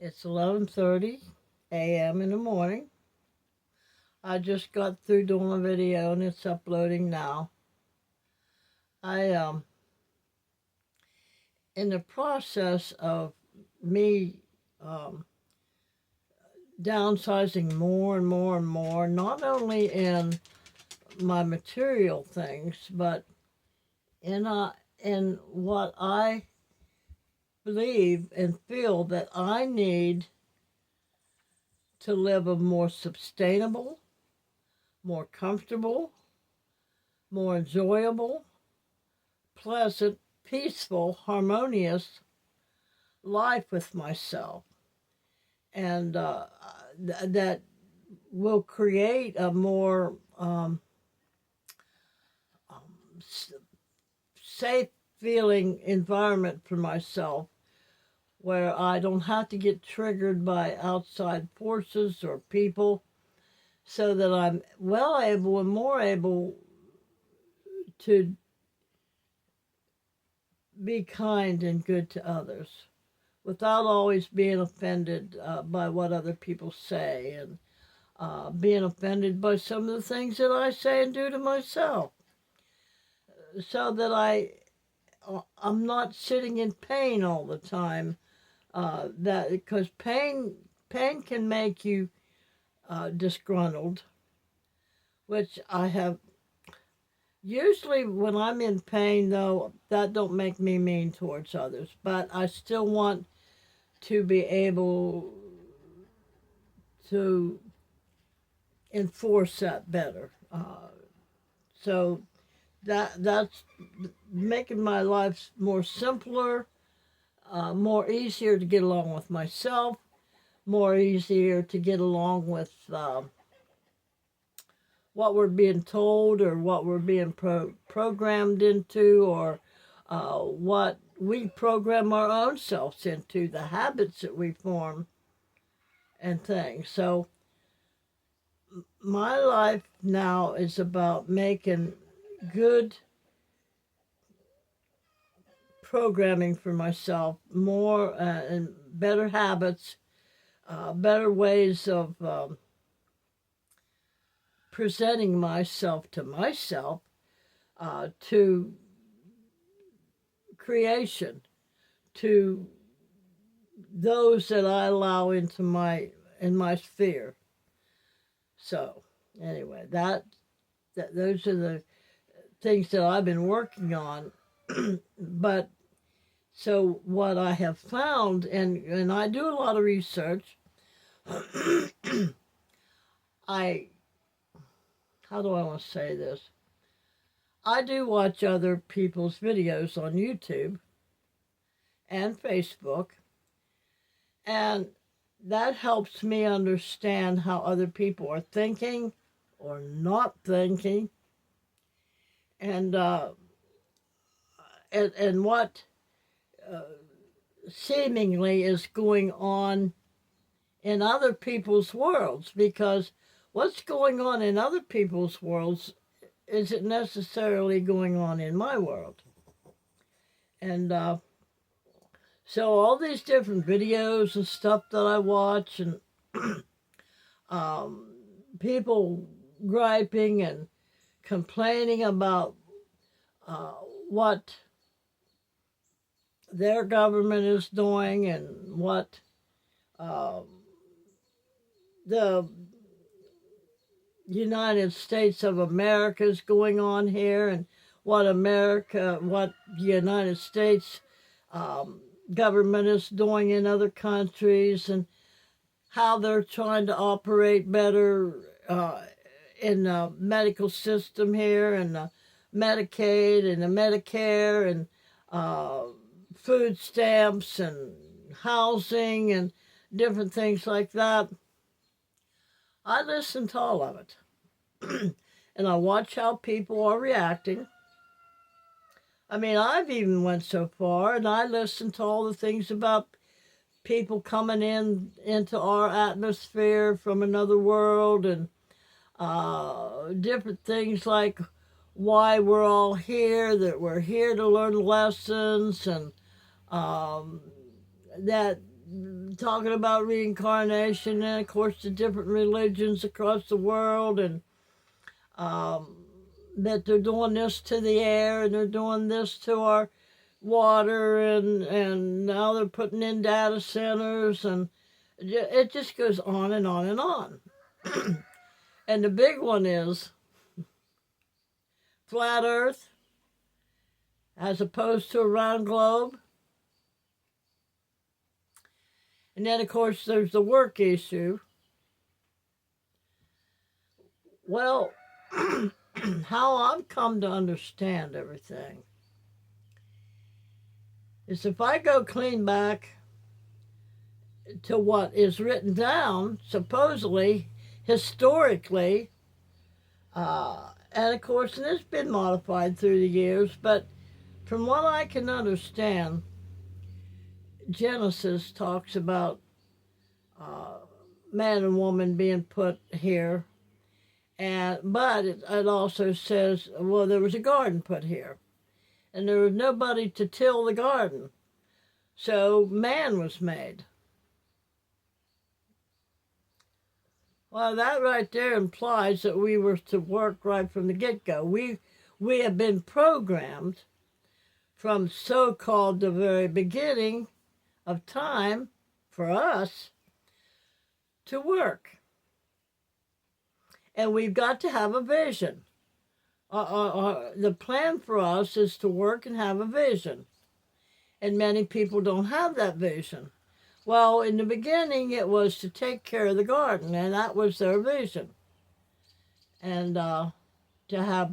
It's 11:30 a.m. in the morning. I just got through doing a video and it's uploading now. I in the process of me um, downsizing more and more and more, not only in my material things, but in what I believe and feel that I need to live a more sustainable, more comfortable, more enjoyable, pleasant, peaceful, harmonious life with myself. And that will create a more safe feeling environment for myself where I don't have to get triggered by outside forces or people, so that I'm well able and more able to be kind and good to others without always being offended by what other people say, and being offended by some of the things that I say and do to myself, so that I'm not sitting in pain all the time. That because pain can make you disgruntled, which I have. Usually when I'm in pain, though, that don't make me mean towards others, but I still want to be able to enforce that better. So that's making my life more simpler, more easier to get along with myself, more easier to get along with what we're being told or what we're being programmed into, or what we program our own selves into, the habits that we form and things. So my life now is about making good programming for myself, more and better habits, better ways of presenting myself to myself, to creation, to those that I allow into my sphere. So anyway, that those are the things that I've been working on. But so what I have found, and I do a lot of research. I How do I want to say this? I do watch other people's videos on YouTube and Facebook, and that helps me understand how other people are thinking or not thinking, and and what uh, seemingly is going on in other people's worlds, because what's going on in other people's worlds isn't necessarily going on in my world. And so all these different videos and stuff that I watch, and um, people griping and complaining about what their government is doing, and what um, the United States of America is going on here, and what the United States government is doing in other countries, and how they're trying to operate better in the medical system here, and the Medicaid and the Medicare, and uh, food stamps and housing and different things like that. I listen to all of it. And I watch how people are reacting. I mean, I've even went so far, and I listen to all the things about people coming into our atmosphere from another world, and different things like why we're all here, that we're here to learn lessons, and um, that talking about reincarnation and, of course, the different religions across the world, and that they're doing this to the air and they're doing this to our water, and now they're putting in data centers, and it just goes on and on and on. And the big one is flat Earth as opposed to a round globe. And then, of course, there's the work issue. Well, how I've come to understand everything is if I go clean back to what is written down, supposedly, historically, and of course, and it's been modified through the years, but from what I can understand, Genesis talks about man and woman being put here, but it also says, well, there was a garden put here, and there was nobody to till the garden, so man was made. Well, that right there implies that we were to work right from the get-go. We have been programmed from so-called the very beginning of time for us to work. And we've got to have a vision. The plan for us is to work and have a vision. And many people don't have that vision. Well, in the beginning, it was to take care of the garden, and that was their vision. And to have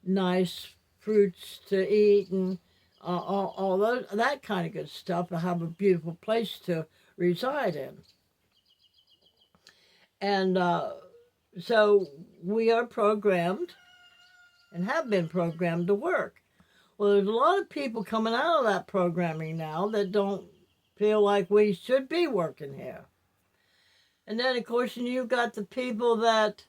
nice fruits to eat and all that kind of good stuff, to have a beautiful place to reside in. And so we are programmed and have been programmed to work. Well, there's a lot of people coming out of that programming now that don't feel like we should be working here. And then, of course, you've got the people that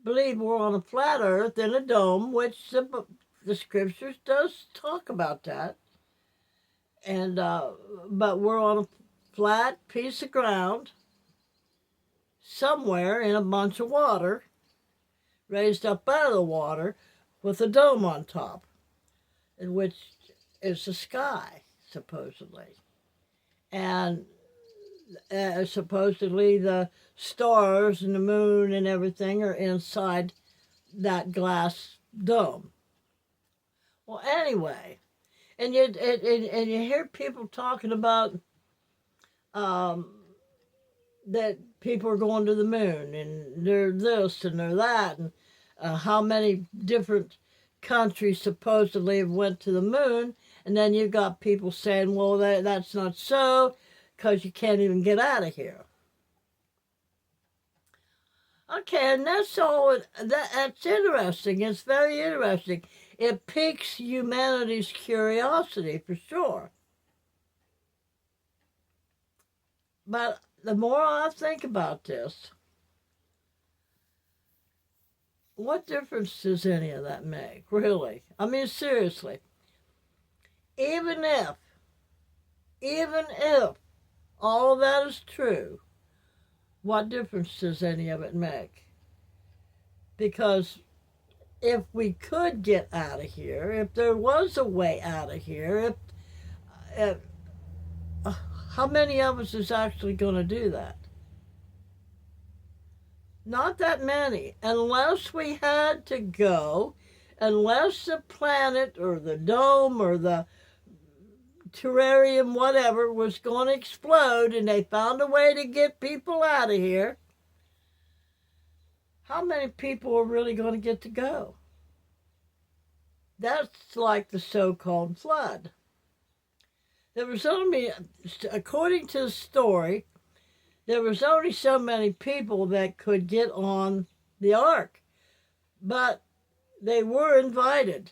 believe we're on a flat earth in a dome, which the scriptures does talk about that. And but we're on a flat piece of ground somewhere in a bunch of water, raised up out of the water with a dome on top, in which is the sky, supposedly. And supposedly the stars and the moon and everything are inside that glass dome. Well, anyway, and you hear people talking about that people are going to the moon, and they're this and they're that, and how many different countries supposedly have went to the moon. And then you've got people saying, well, that's not so, because you can't even get out of here. Okay, and that's all. That's interesting. It's very interesting. It piques humanity's curiosity, for sure. But the more I think about this, what difference does any of that make, really? I mean, seriously. Even if all of that is true, what difference does any of it make? Because if we could get out of here, if there was a way out of here, if how many of us is actually going to do that? Not that many, unless we had to go, unless the planet or the dome or the terrarium, whatever, was going to explode and they found a way to get people out of here. How many people are really going to get to go? That's like the so-called flood. There was only, according to the story, there was only so many people that could get on the ark, but they were invited.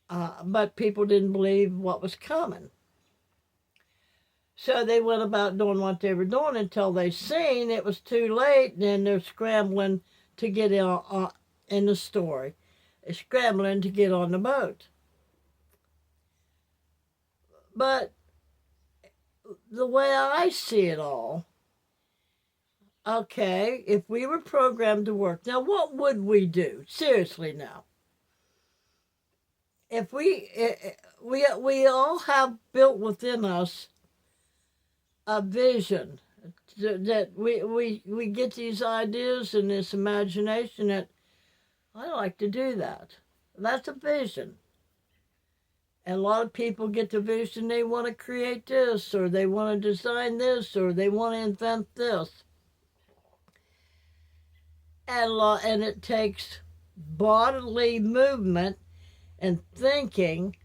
But people didn't believe what was coming. So they went about doing what they were doing until they seen it was too late, and then they're scrambling to get in the story. They're scrambling to get on the boat. But the way I see it all, okay, if we were programmed to work, now what would we do? Seriously now. If we all have built within us a vision that we get these ideas and this imagination that I like to do that. That's a vision. And a lot of people get the vision they want to create this, or they want to design this, or they want to invent this. And it takes bodily movement and thinking,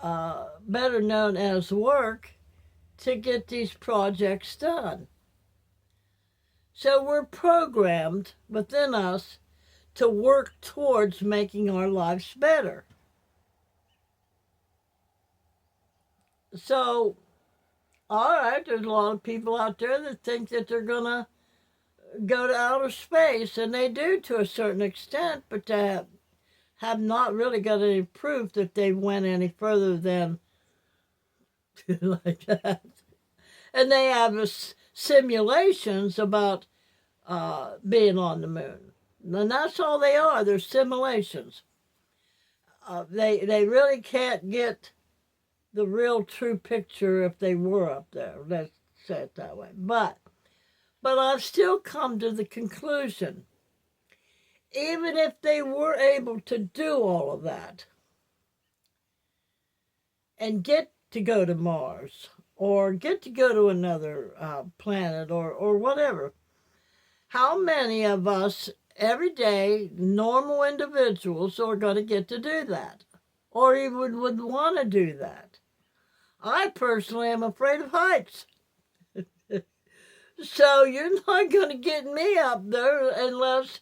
better known as work, to get these projects done. So we're programmed within us to work towards making our lives better. So, all right, there's a lot of people out there that think that they're going to go to outer space, and they do to a certain extent, but they have not really got any proof that they went any further than like that. And they have simulations about being on the moon. And that's all they are. They're simulations. They really can't get the real true picture if they were up there. Let's say it that way. But I've still come to the conclusion, even if they were able to do all of that and get to go to Mars or get to go to another planet or whatever, how many of us everyday normal individuals are going to get to do that or even would want to do that? I personally am afraid of heights. So you're not going to get me up there unless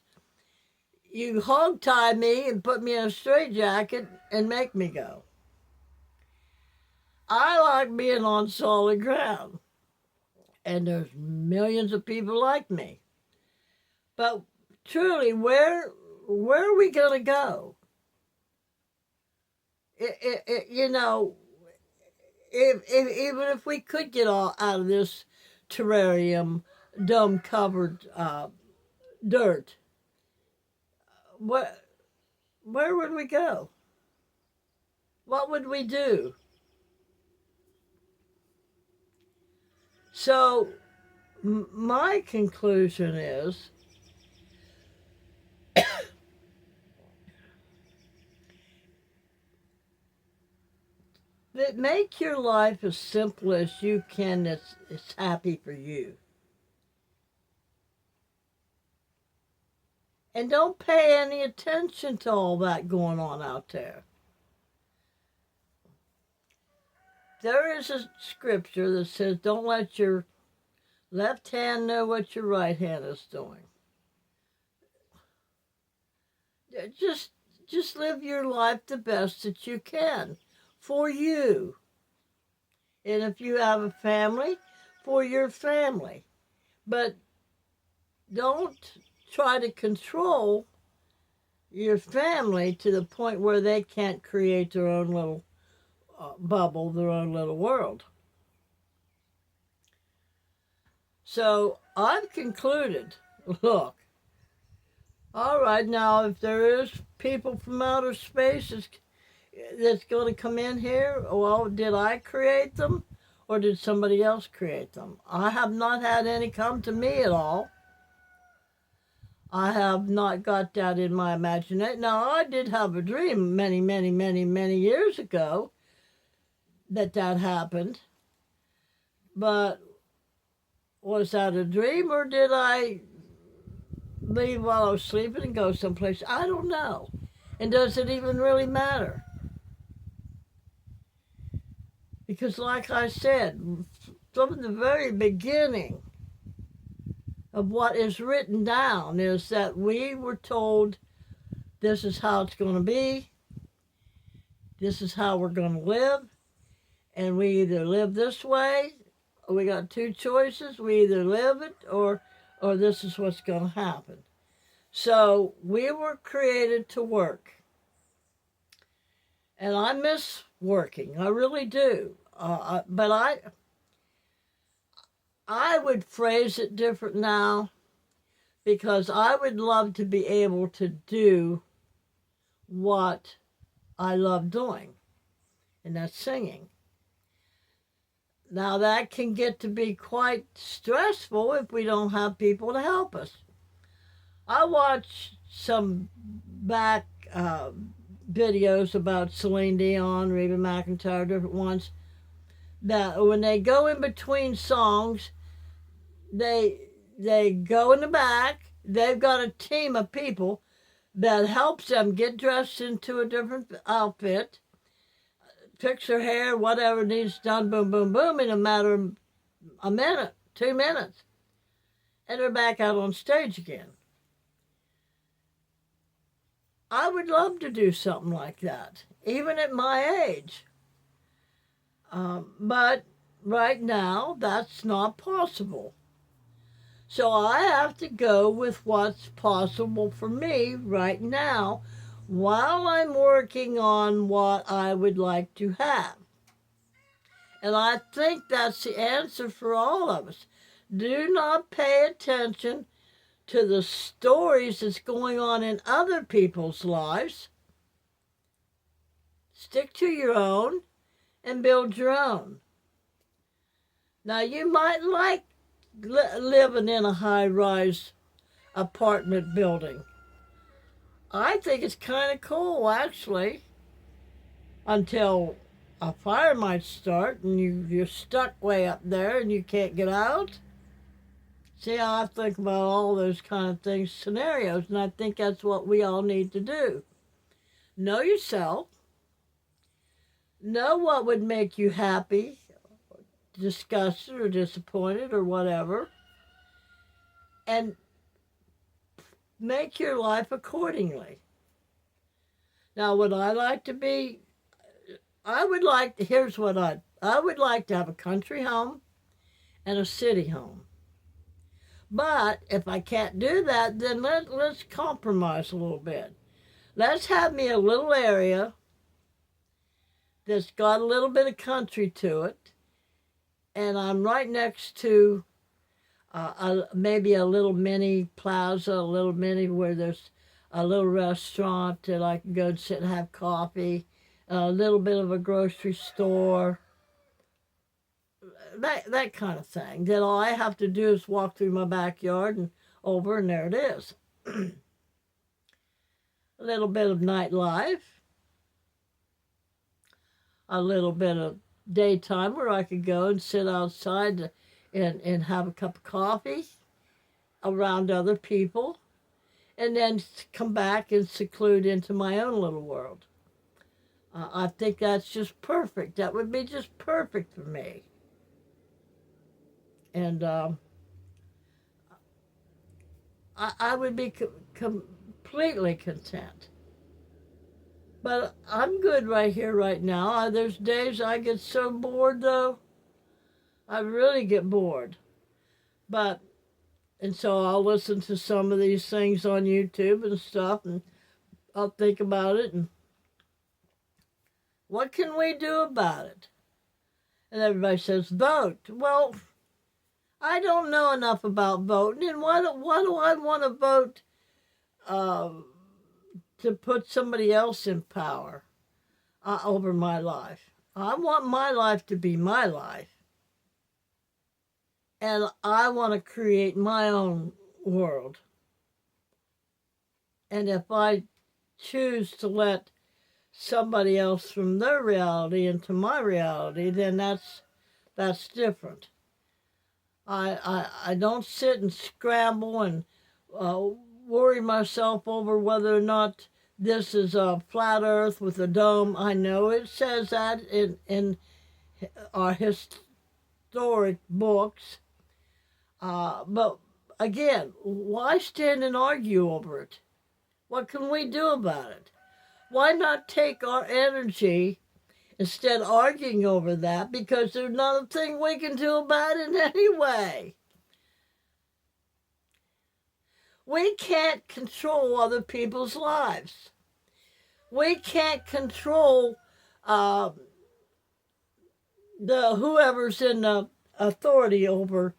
you hog tie me and put me in a straitjacket and make me go. I like being on solid ground. And there's millions of people like me. But truly, where are we going to go? You know, even if we could get all out of this terrarium, dome-covered dirt, where would we go? What would we do? So my conclusion is that make your life as simple as you can that's happy for you. And don't pay any attention to all that going on out there. There is a scripture that says, don't let your left hand know what your right hand is doing. Just live your life the best that you can for you. And if you have a family, for your family. But don't try to control your family to the point where they can't create their own little bubble, their own little world. So I've concluded, look, all right, now if there is people from outer space that's going to come in here, well, did I create them or did somebody else create them? I have not had any come to me at all. I have not got that in my imagination. Now, I did have a dream many, many, many, many years ago that happened. But was that a dream or did I leave while I was sleeping and go someplace? I don't know. And does it even really matter? Because like I said, from the very beginning of what is written down is that we were told this is how it's going to be, this is how we're going to live, and we either live this way, or we got two choices, we either live it or this is what's going to happen. So we were created to work. And I miss working, I really do. But I would phrase it different now, because I would love to be able to do what I love doing, and that's singing. Now, that can get to be quite stressful if we don't have people to help us. I watched some back videos about Celine Dion, Reba McEntire, different ones, that when they go in between songs, they go in the back. They've got a team of people that helps them get dressed into a different outfit, fix their hair, whatever needs done, boom, boom, boom, in a matter of a minute, 2 minutes. And they're back out on stage again. I would love to do something like that, even at my age. But right now, that's not possible. So I have to go with what's possible for me right now while I'm working on what I would like to have. And I think that's the answer for all of us. Do not pay attention to the stories that's going on in other people's lives. Stick to your own and build your own. Now, you might like living in a high-rise apartment building. I think it's kind of cool, actually, until a fire might start and you're stuck way up there and you can't get out. See, I think about all those kind of things, scenarios, and I think that's what we all need to do. Know yourself. Know what would make you happy, disgusted, or disappointed, or whatever. And make your life accordingly. Now, would I like to be... here's what I would like to have a country home and a city home. But if I can't do that, then let's compromise a little bit. Let's have me a little area that's got a little bit of country to it, and I'm right next to maybe a little mini plaza, a little mini where there's a little restaurant that I can go and sit and have coffee, a little bit of a grocery store, that kind of thing. Then all I have to do is walk through my backyard and over, and there it is. A little bit of nightlife, a little bit of daytime where I could go and sit outside and have a cup of coffee around other people, and then come back and seclude into my own little world. I think that's just perfect. That would be just perfect for me. And I would be completely content. But I'm good right here, right now. There's days I get so bored, though. I really get bored. And so I'll listen to some of these things on YouTube and stuff, and I'll think about it, and what can we do about it? And everybody says, vote. Well, I don't know enough about voting, and why do I want to vote to put somebody else in power over my life? I want my life to be my life. And I want to create my own world. And if I choose to let somebody else from their reality into my reality, then that's different. I don't sit and scramble and worry myself over whether or not this is a flat earth with a dome. I know it says that in our historic books. But again, why stand and argue over it? What can we do about it? Why not take our energy instead of arguing over that, because there's not a thing we can do about it anyway. We can't control other people's lives. We can't control whoever's in the authority over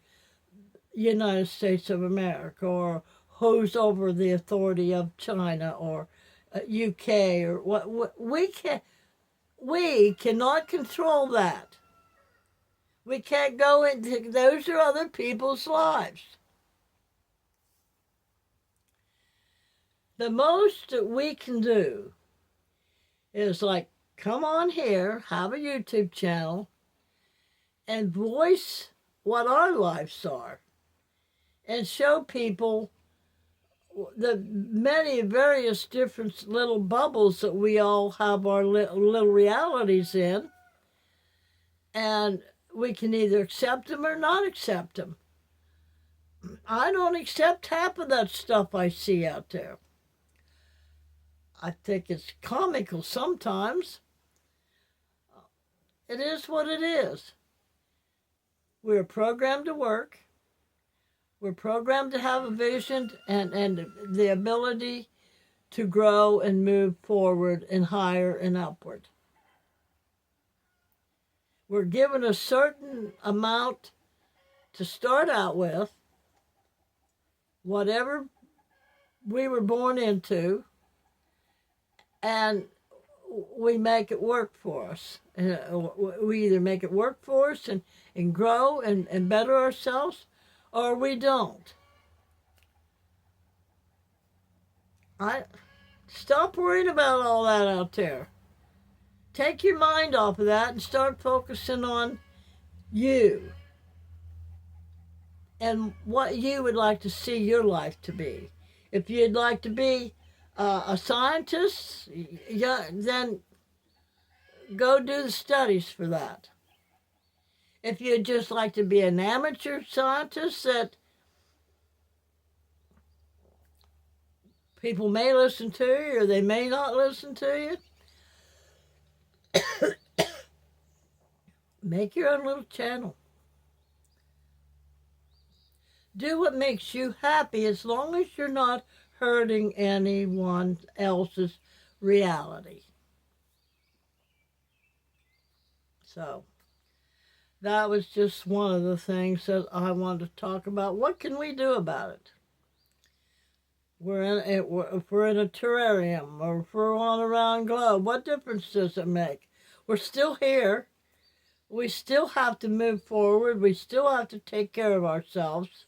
United States of America, or who's over the authority of China or UK, or what. We cannot control that. We can't go into, those are other people's lives. The most that we can do is like, come on here, have a YouTube channel, and voice what our lives are, and show people the many various different little bubbles that we all have our little realities in, and we can either accept them or not accept them. I don't accept half of that stuff I see out there. I think it's comical sometimes. It is what it is. We're programmed to work. We're programmed to have a vision and the ability to grow and move forward and higher and upward. We're given a certain amount to start out with, whatever we were born into, and we make it work for us. We either make it work for us and grow and better ourselves, or we don't. Stop worrying about all that out there. Take your mind off of that and start focusing on you and what you would like to see your life to be. If you'd like to be a scientist, yeah, then go do the studies for that. If you'd just like to be an amateur scientist that people may listen to you or they may not listen to you, make your own little channel. Do what makes you happy as long as you're not hurting anyone else's reality. So that was just one of the things that I wanted to talk about. What can we do about it? If we're in a terrarium or if we're on a round globe, what difference does it make? We're still here. We still have to move forward. We still have to take care of ourselves.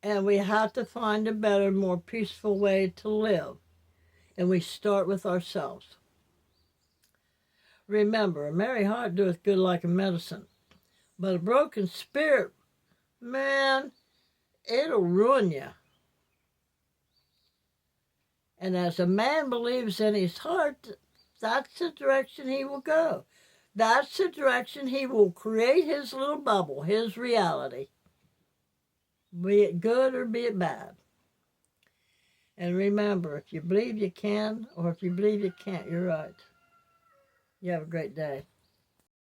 And we have to find a better, more peaceful way to live. And we start with ourselves. Remember, a merry heart doeth good like a medicine. But a broken spirit, man, it'll ruin you. And as a man believes in his heart, that's the direction he will go. That's the direction he will create his little bubble, his reality. Be it good or be it bad. And remember, if you believe you can or if you believe you can't, you're right. You have a great day.